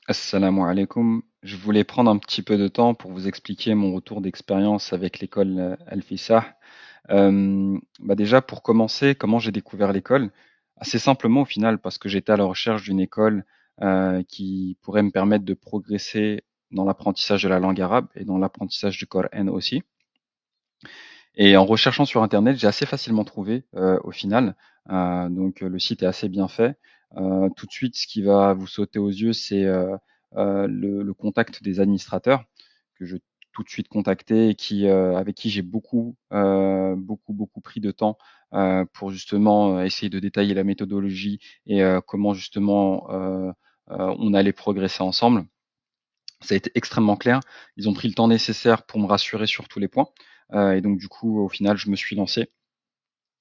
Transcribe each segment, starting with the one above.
Assalamu alaikum. Je voulais prendre un petit peu de temps pour vous expliquer mon retour d'expérience avec l'école Al-Fisah. Déjà, pour commencer, comment j'ai découvert l'école? Assez simplement au final, parce que j'étais à la recherche d'une école qui pourrait me permettre de progresser dans l'apprentissage de la langue arabe et dans l'apprentissage du Coran aussi. Et en recherchant sur Internet, j'ai assez facilement trouvé au final. Le site est assez bien fait. Tout de suite, ce qui va vous sauter aux yeux, c'est le contact des administrateurs que je tout de suite contacté et avec qui j'ai beaucoup pris de temps pour justement essayer de détailler la méthodologie et comment justement on allait progresser ensemble. Ça a été extrêmement clair. Ils ont pris le temps nécessaire pour me rassurer sur tous les points. Et donc du coup, au final, je me suis lancé.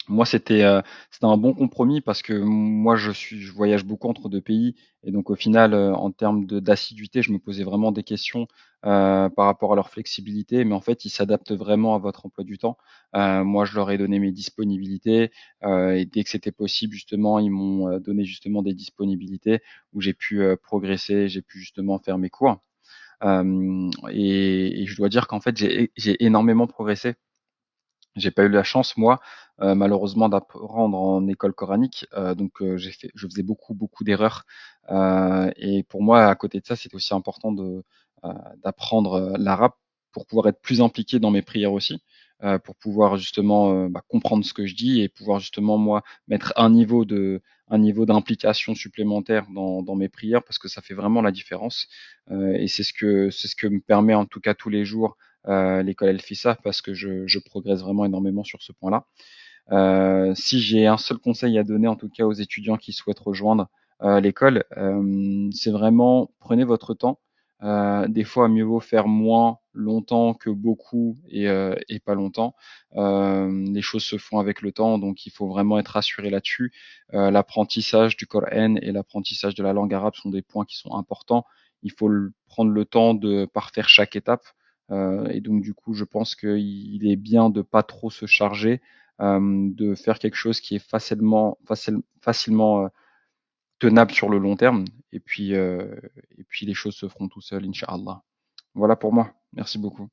Moi, c'était un bon compromis parce que moi, je voyage beaucoup entre 2 pays et donc au final, en termes d'assiduité, je me posais vraiment des questions, par rapport à leur flexibilité, mais en fait, ils s'adaptent vraiment à votre emploi du temps. Moi, je leur ai donné mes disponibilités, et dès que c'était possible, justement, ils m'ont, donné justement des disponibilités où j'ai pu, progresser, j'ai pu justement faire mes cours. Et je dois dire qu'en fait, j'ai énormément progressé. J'ai pas eu la chance, moi, malheureusement, d'apprendre en école coranique. Je faisais beaucoup d'erreurs. Et pour moi, à côté de ça, c'était aussi important euh, d'apprendre l'arabe pour pouvoir être plus impliqué dans mes prières aussi, pour pouvoir justement comprendre ce que je dis et pouvoir justement, moi, mettre un niveau d'implication supplémentaire dans mes prières parce que ça fait vraiment la différence. Et c'est ce que me permet en tout cas tous les jours l'école El Fissa parce que je progresse vraiment énormément sur ce point-là. Si j'ai un seul conseil à donner, en tout cas aux étudiants qui souhaitent rejoindre l'école, c'est vraiment prenez votre temps. Des fois, mieux vaut faire moins longtemps que beaucoup et pas longtemps. Les choses se font avec le temps, donc il faut vraiment être rassuré là-dessus. L'apprentissage du Coran et l'apprentissage de la langue arabe sont des points qui sont importants. Il faut prendre le temps de parfaire chaque étape. Et donc du coup, je pense qu'il est bien de pas trop se charger, de faire quelque chose qui est facilement tenable sur le long terme. Et puis les choses se feront tout seules, Inch'Allah. Voilà pour moi. Merci beaucoup.